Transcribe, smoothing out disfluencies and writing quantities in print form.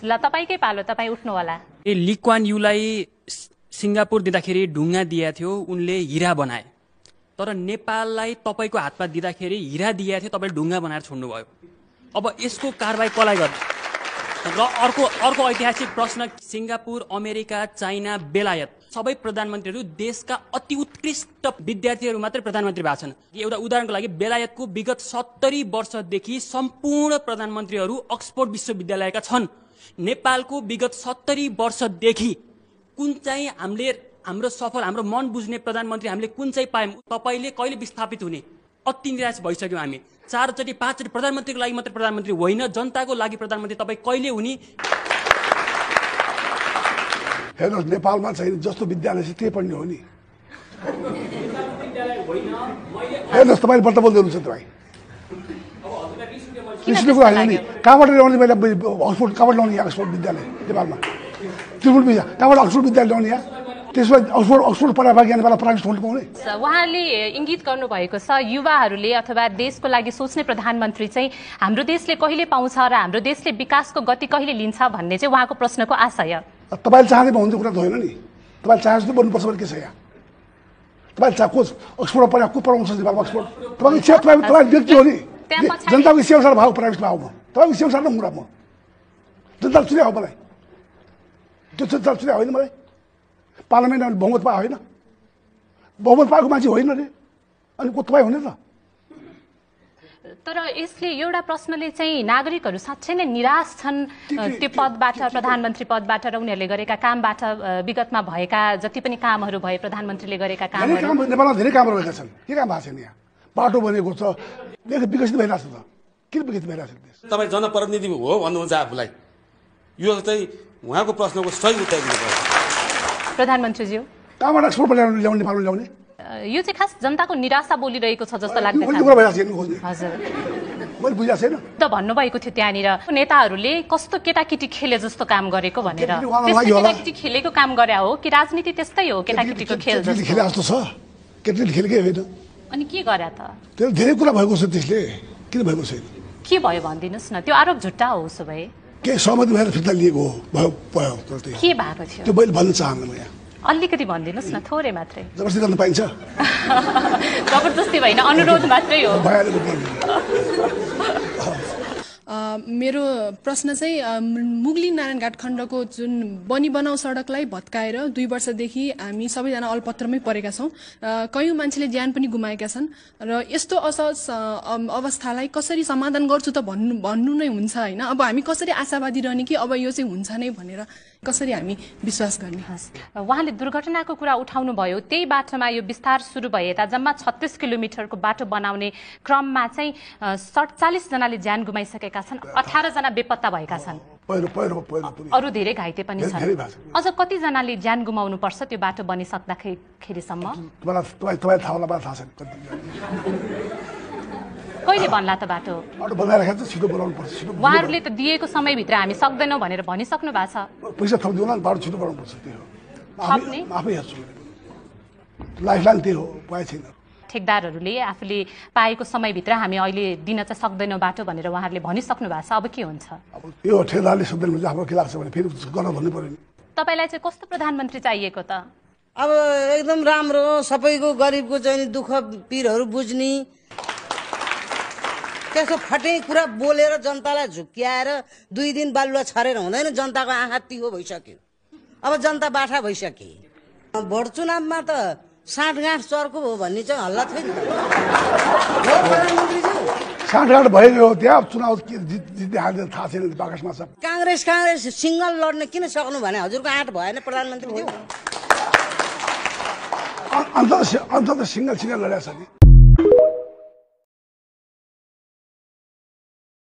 ल तपाईकै पालो, तपाईँ उठ्नु होला। ली कुआन यूलाई सिङ्गापुर दिँदाखेरि ढुङ्गा दिएको थियो, उनले हिरा बनाए। तर नेपाललाई तपाईँको हातमा दिँदाखेरि हिरा दिएको थियो, तपाईँले ढुङ्गा बनाएर छोड्नुभयो। अब यसको कारबाही कसलाई गर्नु? र अर्को ऐतिहासिक प्रश्न, सिङ्गापुर, अमेरिका, चाइना, बेलायत सबै प्रधानमन्त्रीहरू देशका अति उत्कृष्ट विद्यार्थीहरू मात्रै प्रधानमन्त्री भएको छन्। एउटा उदाहरणको लागि बेलायतको विगत 70 वर्षदेखि सम्पूर्ण प्रधानमन्त्रीहरू अक्सफोर्ड विश्वविद्यालयका छन्। नेपालको विगत 70 वर्षदेखि कुन चाहिँ हाम्रो हाम्रो मन बुझ्ने प्रधानमन्त्री हामीले कुन चाहिँ पायौँ? तपाईँले कहिले विस्थापित हुने? अति निराश भइसक्यौँ हामी। 4चोटि 5चोटि प्रधानमन्त्रीको लागि मात्रै प्रधानमन्त्री होइन, जनताको लागि प्रधानमन्त्री तपाईँ कहिले हुने? हेर्नुहोस्, नेपालमा चाहिँ जस्तो विद्यालय छ त्यही पढ्ने हो नि। हेर्नुहोस्, तपाईँले बल्ल बोल्दै हुनुहुन्छ तपाईँ। रिसुको होइन नि, कहाँबाट ल्याउने? मैले अक्सफोर्ड कहाँबाट ल्याउने? अक्सफोर्ड विद्यालय नेपालमा त्रिपुर विद्या कहाँबाट अक्सफोर्ड विद्यालय ल्याउने? यहाँ त्यसमा अक्सफोर्ड पढाएको ज्ञान नेपालमा प्राइभेट स्कुल पाउने। उहाँले इङ्गित गर्नुभएको छ युवाहरूले अथवा देशको लागि सोच्ने प्रधानमन्त्री चाहिँ हाम्रो देशले कहिले पाउँछ र हाम्रो देशले विकासको गति कहिले लिन्छ भन्ने चाहिँ उहाँको प्रश्नको आशय। तपाईँले चाहँदै भन्ने कुरा त होइन नि। तपाईँले चाहे जस्तो बन्नुपर्छ भने के छ? यहाँ तपाईँले चाहे अक्सफोर्ड पढाएको को पढाउँछ नेपालमा? अक्सफोर्ड तपाईँको इच्छा, तपाईँ व्यक्ति हो नि। जनताको इच्छा अनुसार भाउ प्राइभेटमा आऊ। म तपाईँको इच्छा अनुसार न मुरा म जनताले चुनाव हो मलाई। त्यो जनताले चुनाव होइन मलाई। पार्लियामेन्टमा बहुमत पाएको होइन, बहुमत पाएको मान्छे होइन रे, अनि को तपाईँ हुने त? तर यसले एउटा प्रश्नले चाहिँ नागरिकहरू साँच्चै नै निराश छन् त्यो पदबाट, प्रधानमन्त्री पदबाट र उनीहरूले गरेका कामबाट। विगतमा भएका जति पनि कामहरू भए प्रधानमन्त्रीले गरेका कामहरू, नेपालमा धेरै कामहरू भएका छन्। के काम भएको छैन? यहाँ बाटो बनेको छ, विकसित भइरहेको छ त। किन विकसित भइरहेको छ? तपाईँ जनप्रतिनिधि हो भन्नुहुन्छ आफूलाई, यो चाहिँ उहाँको प्रश्नको सही उत्तर दिनुपर्छ। प्रधानमन्त्रीज्यू, कहाँबाट एक्सपोर्ट ल्याउने नेपालमा ल्याउने? यो चाहिँ खास जनताको निराशा बोलिरहेको छ जस्तो लाग्दैछ। हजुर, मैले बुझाएको छैन त भन्नुभएको थियो त्यहाँनिर नेताहरूले कस्तो केटाकेटी खेले जस्तो काम गरेको भनेर। केटाकेटी खेलेको काम गरे हो कि राजनीति त्यस्तै हो? केटाकेटीको खेल खेले जस्तो छ, केटाकेटी खेलेकै होइन। अनि के गरे त? त्यो धेरै कुरा भएको छ, त्यसले किन भएको छैन? के भयो भनिदिनुहोस् न। त्यो आरोप झुट्टा हो उसो भए? के सहमति भएर फिर्ता लिएको हो? भयो के भएको थियो? त्यो मैले भन्न चाहन्न म। यहाँ अलिकति भनिदिनुहोस् न, थोरै मात्रै। जबरजस्ती गर्न पाइन्छ? जबरजस्ती होइन, अनुरोध मात्रै हो। मेरो प्रश्न चाहिँ मुगली नारायणघाट खण्डको जुन बनाउ सडकलाई भत्काएर 2 वर्षदेखि हामी सबैजना अलपत्रमै परेका छौँ। कयौँ मान्छेले ज्यान पनि गुमाएका छन् र यस्तो असहज अवस्थालाई कसरी समाधान गर्छु त भन्नु नै हुन्छ होइन। अब हामी कसरी आशावादी रहने कि अब यो चाहिँ हुन्छ नै भनेर कसरी हामी विश्वास गर्ने? उहाँले दुर्घटनाको कुरा उठाउनु भयो। त्यही बाटोमा यो विस्तार सुरु भए यता जम्मा 36 किलोमिटरको बाटो बनाउने क्रममा चाहिँ 47 जनाले ज्यान गुमाइसकेका छन्, 18 जना बेपत्ता भएका छन्, अरू धेरै घाइते पनि छन्। अझ कतिजनाले ज्यान गुमाउनु पर्छ त्यो बाटो बनिसक्दाखेरिसम्म? कहिले बन्ला त बाटो? उहाँहरूले त दिएको समयभित्र हामी सक्दैनौँ भनेर भनिसक्नु भएको छ। पैसा थप्दिउँला, बाटो छिटो बनाउनुपर्छ। त्यो आफै हेर्छु, लाइफलाइन त्यही हो, उपाय छैन। ठेकदारहरूले आफूले पाएको समयभित्र हामी अहिले दिन चाहिँ सक्दैनौँ बाटो भनेर उहाँहरूले भनिसक्नु भएको छ। अब के हुन्छ? यो ठेकदारले सक्दैन भने हाम्रो के लाग्छ भने फेरि गर्न भन्नु पर्यो नि। तपाईँलाई चाहिँ कस्तो प्रधानमन्त्री चाहिएको त? अब एकदम राम्रो, सबैको गरिबको चाहिँ दुःख पीरहरू बुझ्ने, त्यसो फटे कुरा बोलेर जनतालाई झुक्क्याएर 2 दिन बालुवा छरेर हुँदैन। जनताको आँखा तिखो भइसक्यो, अब जनता बाठा भइसके। भोट चुनावमा त साँठगाँठ चर्को हो भन्ने चाहिँ हल्ला थियो नि। साँठगाँठ भयो त्यहाँ चुनाव जित्दै हाल्दै थाहा छैन बाकसमा छ। काङ्ग्रेस सिङ्गल लड्न किन सक्नु भने हजुरको आँट भएन प्रधानमन्त्री थियो? अन्त सिङ्गल लड्या छ नि।